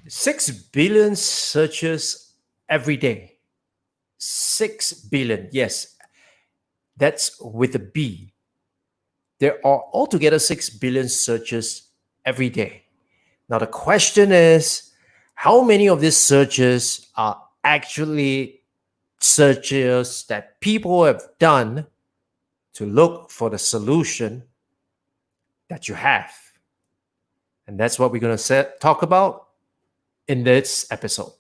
6 billion searches every day. 6 billion. Yes, that's with a B. There are altogether 6 billion searches every day. Now, the question is how many of these searches are actually searches that people have done to look for the solution that you have? And that's what we're going to talk about in this episode.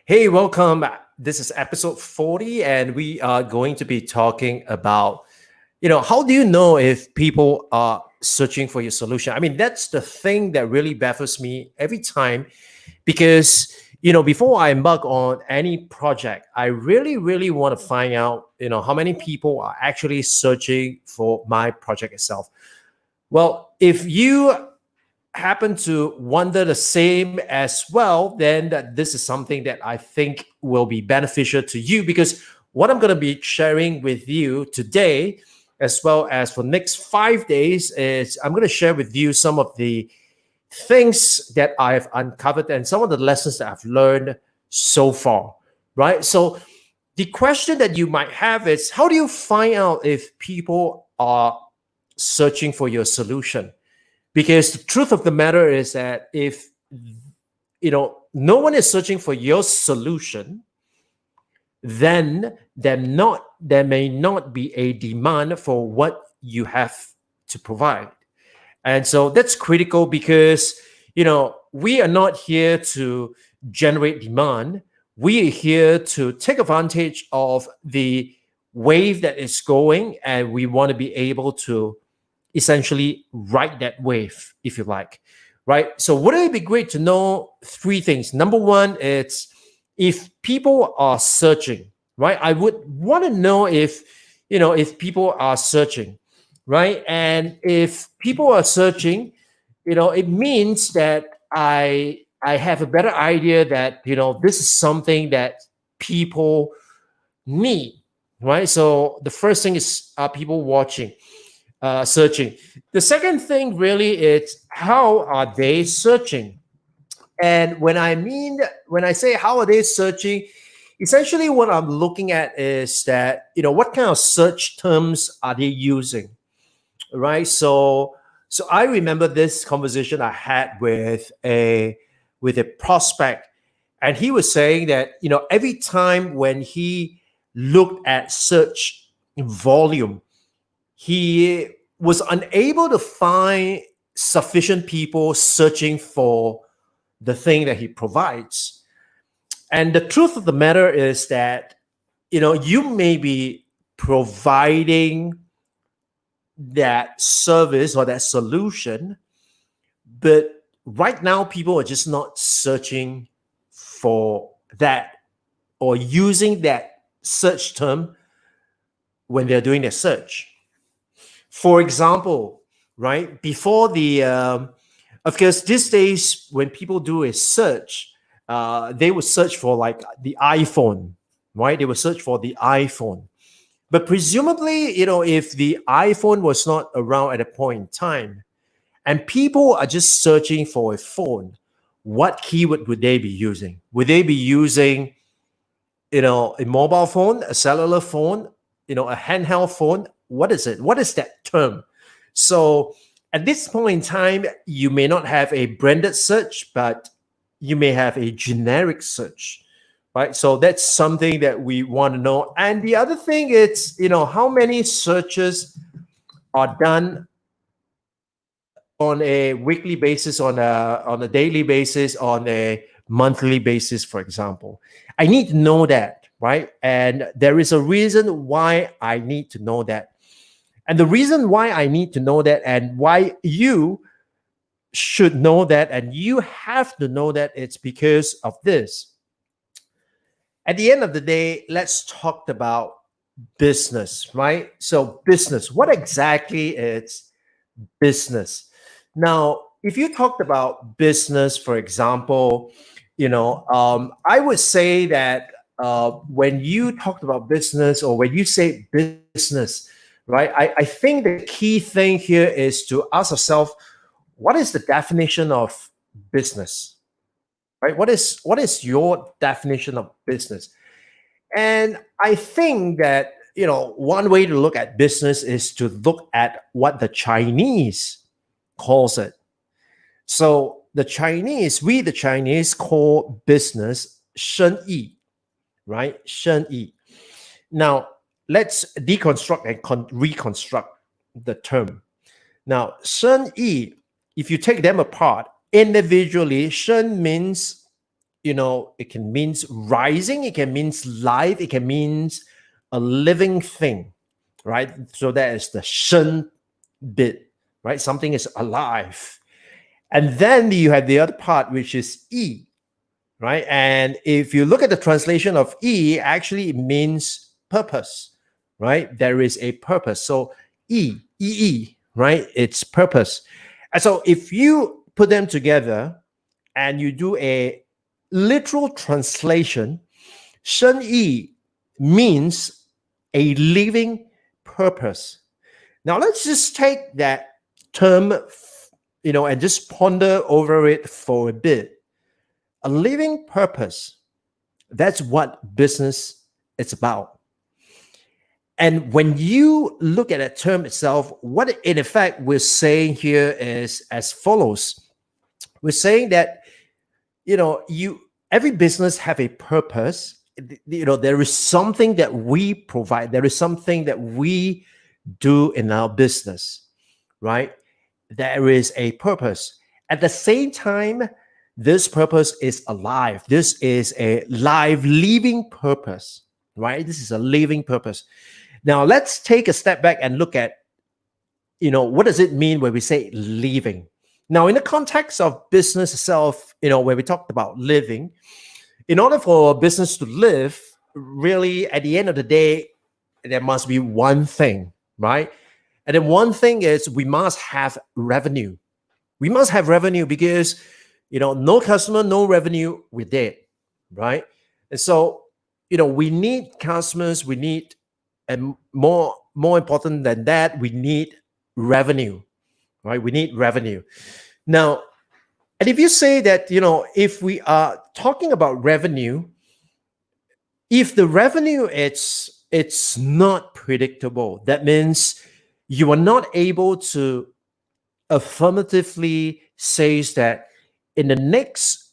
Hey, welcome. This is episode 40, and we are going to be talking about, how do you know if people are searching for your solution? I mean, that's the thing that really baffles me every time because, before I embark on any project, I really, really want to find out, how many people are actually searching for my project itself. Well, if you happen to wonder the same as well, then this is something that I think will be beneficial to you because what I'm going to be sharing with you today, as well as for next 5 days, is I'm going to share with you some of the things that I've uncovered and some of the lessons that I've learned so far, right? So the question that you might have is, how do you find out if people are searching for your solution? Because the truth of the matter is that if no one is searching for your solution, then there may not be a demand for what you have to provide. And so that's critical because we are not here to generate demand. We are here to take advantage of the wave that is going, and we want to be able to essentially ride that wave, if you like, right? So wouldn't it be great to know three things? Number one, it's if people are searching, right? I would want to know if people are searching, right? And if people are searching, it means that I have a better idea that this is something that people need, right? So the first thing is, are people watching? Searching. The second thing really is, how are they searching? And when I say how are they searching, essentially what I'm looking at is that, what kind of search terms are they using, right? So I remember this conversation I had with a prospect, and he was saying that, every time when he looked at search volume, he was unable to find sufficient people searching for the thing that he provides. And the truth of the matter is that, you may be providing that service or that solution, but right now people are just not searching for that or using that search term when they're doing their search. For example, right, before of course, these days when people do a search, they would search for like the iPhone, right? They would search for the iPhone. But presumably, if the iPhone was not around at a point in time and people are just searching for a phone, what keyword would they be using? Would they be using, a mobile phone, a cellular phone, a handheld phone? What is it? What is that term? So at this point in time, you may not have a branded search, but you may have a generic search, right? So that's something that we want to know. And the other thing is, how many searches are done on a weekly basis, on a daily basis, on a monthly basis, for example. I need to know that, right? And there is a reason why I need to know that. And the reason why I need to know that and why you should know that, and you have to know that it's because of this. At the end of the day, let's talk about business, right? So, business, what exactly is business? Now, if you talked about business, for example, I would say that when you talked about business or when you say business, right, I think the key thing here is to ask yourself, what is the definition of business, right? What is your definition of business? And I think that, one way to look at business is to look at what the Chinese calls it. So the Chinese call business 生意, right? 生意. Now, let's deconstruct and reconstruct the term. Now, 生意, if you take them apart individually, 生 means, it can means rising, it can means life, it can means a living thing, right? So that is the 生 bit, right? Something is alive. And then you have the other part, which is E, right? And if you look at the translation of E, actually it means purpose, right? There is a purpose. So E, right? It's purpose. And so if you put them together and you do a literal translation, 生意 means a living purpose. Now let's just take that term, and just ponder over it for a bit. A living purpose, that's what business is about. And when you look at that term itself, what in effect we're saying here is as follows. We're saying that, every business have a purpose. There is something that we provide. There is something that we do in our business, right? There is a purpose. At the same time, this purpose is alive. This is a live, living purpose, right? This is a living purpose. Now, let's take a step back and look at, what does it mean when we say living? Now, in the context of business itself, when we talked about living, in order for a business to live, really, at the end of the day, there must be one thing, right? And then one thing is we must have revenue. We must have revenue because, no customer, no revenue, we're dead, right? And so, we need customers, we need, and more important than that, we need revenue, right? We need revenue. Now, and if you say that, if we are talking about revenue, if the revenue it's not predictable, that means you are not able to affirmatively say that in the next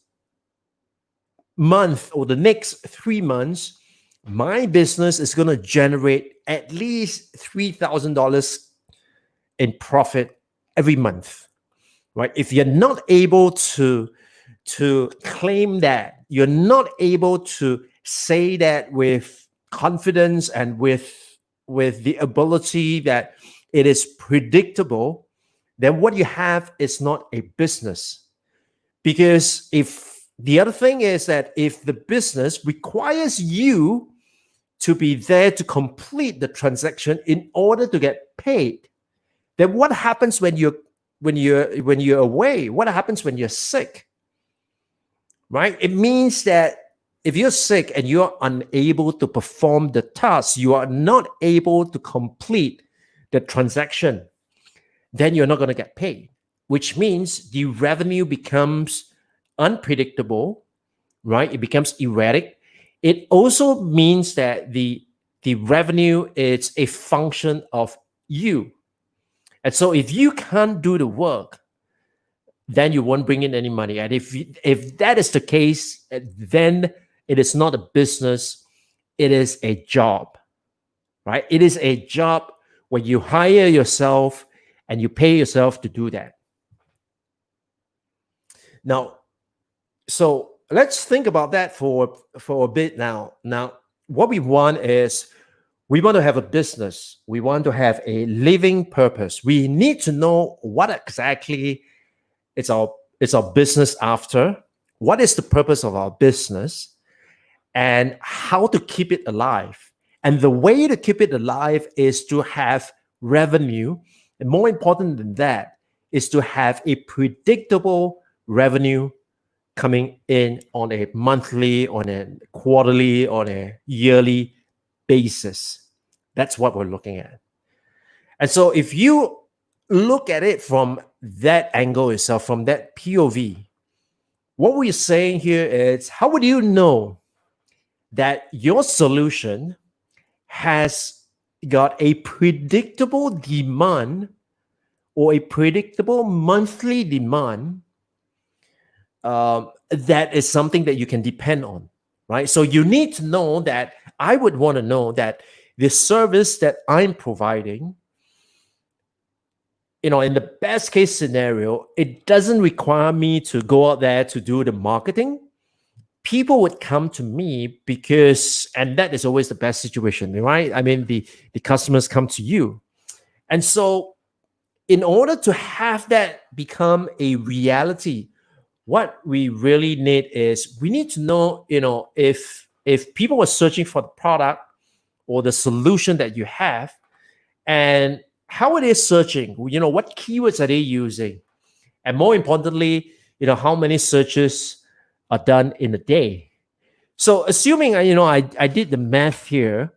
month or the next 3 months, my business is going to generate at least $3,000 in profit every month, right? If you're not able to claim that, you're not able to say that with confidence and with the ability that it is predictable, then what you have is not a business. Because if the other thing is that if the business requires you to be there to complete the transaction in order to get paid, then what happens when you're away? What happens when you're sick? Right? It means that if you're sick and you're unable to perform the task, you are not able to complete the transaction, then you're not going to get paid, which means the revenue becomes unpredictable, right? It becomes erratic. It also means that the revenue is a function of you. And so if you can't do the work, then you won't bring in any money. And if that is the case, then it is not a business, it is a job, right? It is a job where you hire yourself and you pay yourself to do that. Now, so let's think about that for a bit now. Now, what we want is we want to have a business. We want to have a living purpose. We need to know what exactly it's our business after, what is the purpose of our business, and how to keep it alive. And the way to keep it alive is to have revenue. And more important than that is to have a predictable revenue coming in on a monthly, on a quarterly, on a yearly basis. That's what we're looking at. And so if you look at it from that angle itself, from that POV, what we're saying here is, how would you know that your solution has got a predictable demand or a predictable monthly demand that is something that you can depend on, right? So you need to know that, I would want to know that the service that I'm providing, in the best case scenario, it doesn't require me to go out there to do the marketing. People would come to me because, and that is always the best situation, right? I mean, the customers come to you. And so in order to have that become a reality, what we really need is, we need to know, if people are searching for the product or the solution that you have, and how are they searching? What keywords are they using? And more importantly, how many searches are done in a day? So assuming, I did the math here,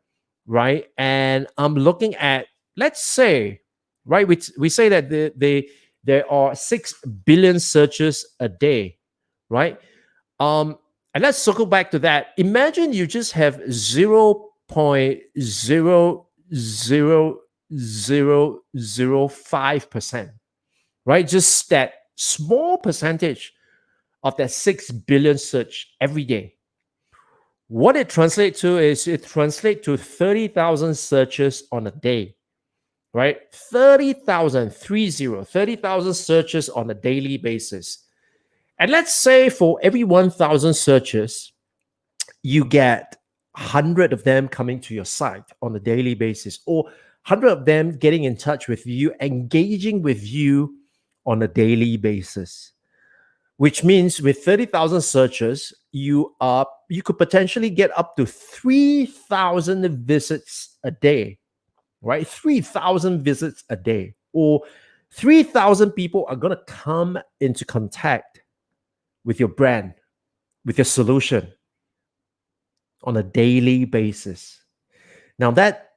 right? And I'm looking at, let's say, right, we say that there are 6 billion searches a day, right? And let's circle back to that. Imagine you just have 0.00005%, right? Just that small percentage of that 6 billion search every day. What it translates to is, it translates to 30,000 searches on a day, right? 30,000 searches on a daily basis. And let's say for every 1,000 searches, you get 100 of them coming to your site on a daily basis, or 100 of them getting in touch with you, engaging with you on a daily basis. Which means with 30,000 searches, you could potentially get up to 3,000 visits a day, right? 3,000 visits a day, or 3,000 people are going to come into contact with your brand, with your solution on a daily basis. Now that,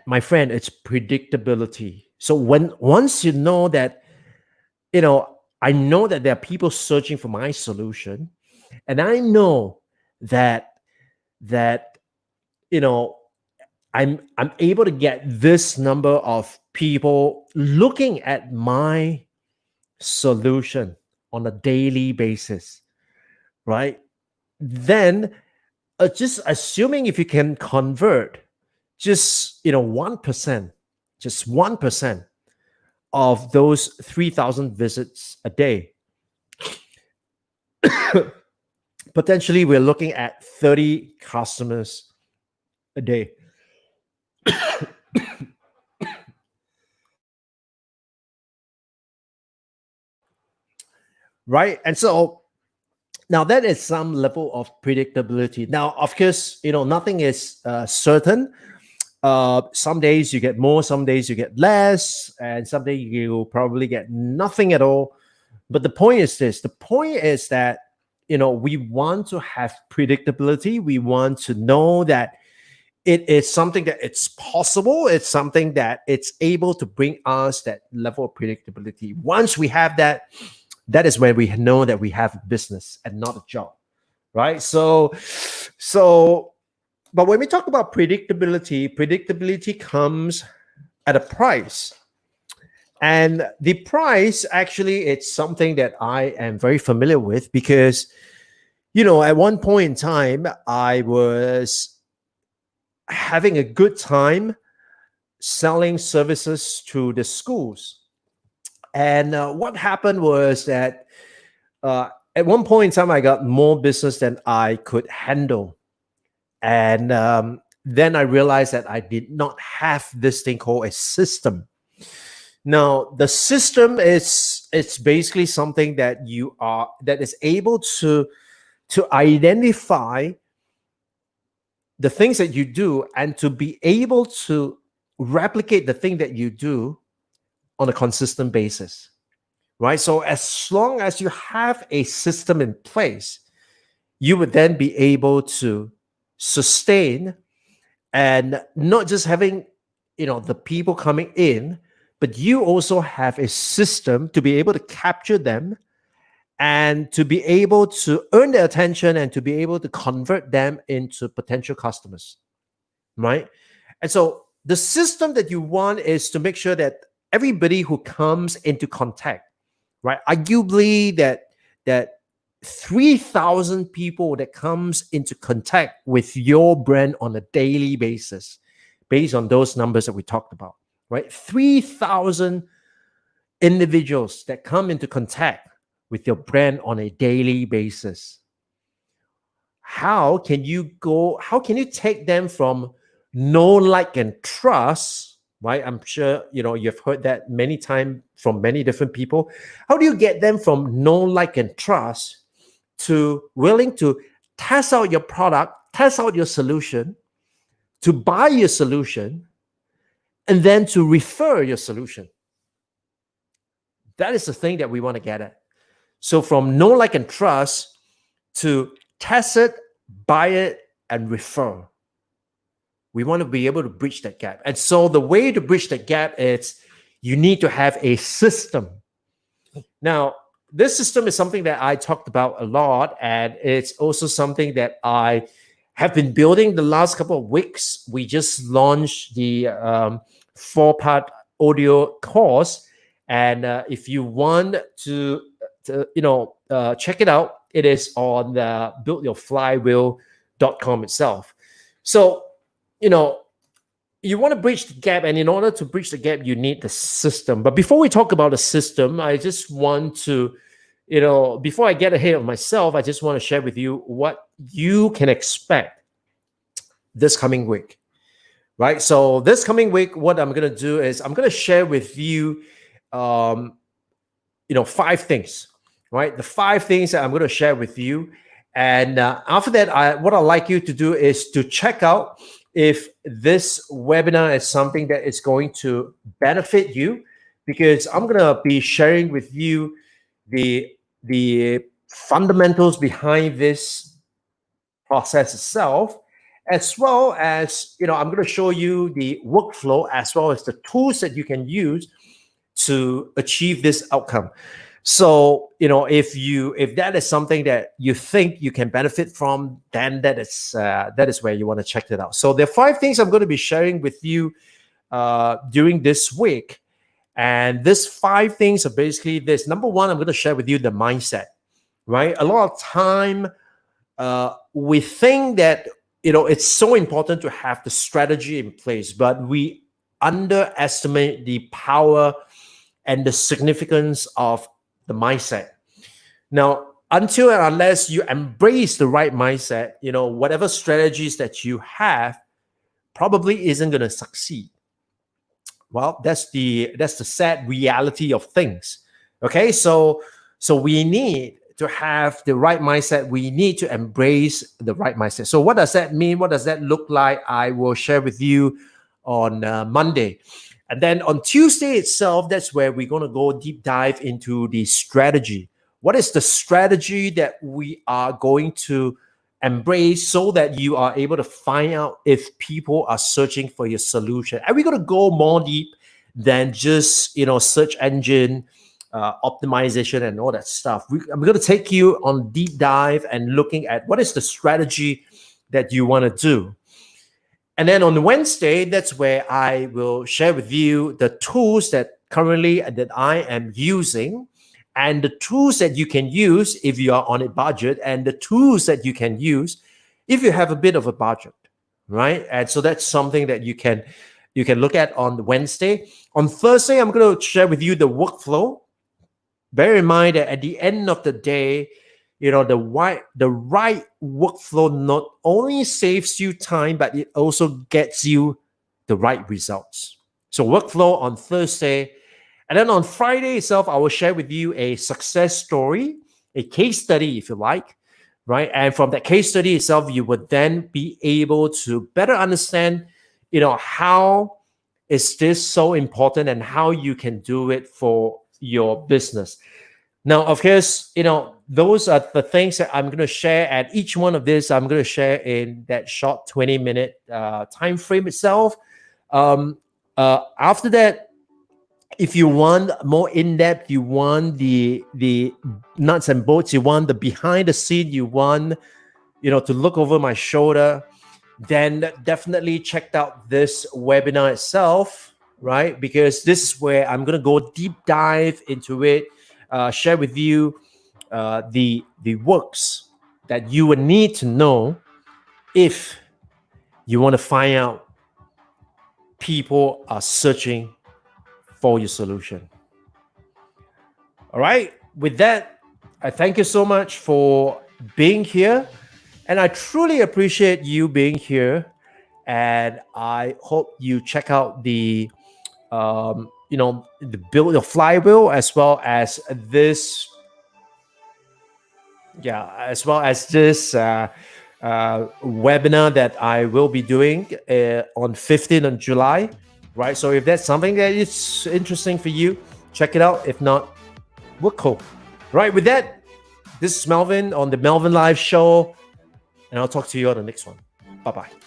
my friend, it's predictability. So once you know that, I know that there are people searching for my solution, and I know that I'm able to get this number of people looking at my solution on a daily basis, right? Then just assuming if you can convert just 1%, just 1% of those 3,000 visits a day, potentially we're looking at 30 customers a day. Right? And so now that is some level of predictability. Now, of course, nothing is certain. Some days you get more, some days you get less, and some days you probably get nothing at all. But the point is this: the point is that we want to have predictability. We want to know that it is something that it's possible. It's something that it's able to bring us that level of predictability. Once we have that, that is when we know that we have a business and not a job, right? So, but when we talk about predictability comes at a price. And the price, actually, it's something that I am very familiar with because, at one point in time, I was having a good time selling services to the schools. And what happened was that at one point in time, I got more business than I could handle. And then I realized that I did not have this thing called a system. Now, the system is it's basically something that is able to identify the things that you do and to be able to replicate the thing that you do on a consistent basis, right? So as long as you have a system in place, you would then be able to sustain, and not just having the people coming in, but you also have a system to be able to capture them and to be able to earn their attention and to be able to convert them into potential customers, right? And so the system that you want is to make sure that everybody who comes into contact, right? Arguably that 3,000 people that comes into contact with your brand on a daily basis, based on those numbers that we talked about, right? 3,000 individuals that come into contact with your brand on a daily basis. How can you take them from know, like, and trust, right? I'm sure you've heard that many times from many different people. How do you get them from know, like, and trust to willing to test out your product, test out your solution, to buy your solution, and then to refer your solution? That is the thing that we want to get at. So from know, like, and trust to test it, buy it, and refer. We want to be able to bridge that gap. And so the way to bridge that gap is you need to have a system. Now, this system is something that I talked about a lot, and it's also something that I have been building the last couple of weeks. We just launched the 4-part audio course. And if you want to check it out, it is on the buildyourflywheel.com itself. So, you want to bridge the gap, and in order to bridge the gap, you need the system. But before we talk about the system, I just want to, before I get ahead of myself, I just want to share with you what you can expect this coming week, right? So this coming week, what I'm going to do is I'm going to share with you, 5 things, right? The 5 things that I'm going to share with you. And after that, what I'd like you to do is to check out if this webinar is something that is going to benefit you, because I'm going to be sharing with you the fundamentals behind this process itself, as well as, I'm going to show you the workflow as well as the tools that you can use to achieve this outcome. So, if that is something that you think you can benefit from, then that is where you want to check it out. So there are 5 things I'm going to be sharing with you during this week. And these 5 things are basically this. Number 1, I'm going to share with you the mindset, right? A lot of time we think that, it's so important to have the strategy in place, but we underestimate the power and the significance of the mindset. Now, until and unless you embrace the right mindset, whatever strategies that you have probably isn't going to succeed. Well, that's the sad reality of things. Okay, so we need to have the right mindset. We need to embrace the right mindset. So what does that mean? What does that look like? I will share with you on Monday. And then on Tuesday itself, that's where we're going to go deep dive into the strategy. What is the strategy that we are going to embrace so that you are able to find out if people are searching for your solution? And we're going to go more deep than just, search engine optimization and all that stuff. I'm going to take you on deep dive and looking at what is the strategy that you want to do. And then on Wednesday, that's where I will share with you the tools that I am using, and the tools that you can use if you are on a budget, and the tools that you can use if you have a bit of a budget, right? And so that's something that you can look at on Wednesday. On Thursday, I'm going to share with you the workflow. Bear in mind that at the end of the day, the right workflow not only saves you time, but it also gets you the right results. So workflow on Thursday, And then on Friday itself, I will share with you a success story, a case study, if you like, right? And from that case study itself, you would then be able to better understand, how is this so important and how you can do it for your business. Now, of course, those are the things that I'm going to share. And each one of this, I'm going to share in that short 20-minute time frame itself. After that, if you want more in-depth, you want the nuts and bolts, you want the behind the scene, you want to look over my shoulder, then definitely check out this webinar itself, right? Because this is where I'm going to go deep dive into it, share with you the works that you would need to know if you want to find out people are searching for your solution. All right. With that, I thank you so much for being here. And I truly appreciate you being here. And I hope you check out the build your flywheel, as well as this webinar that I will be doing on 15th of July, right? So if that's something that is interesting for you, check it out. If not, we're cool. Right, with that, this is Melvin on the Melvin Live Show, and I'll talk to you on the next one. Bye-bye.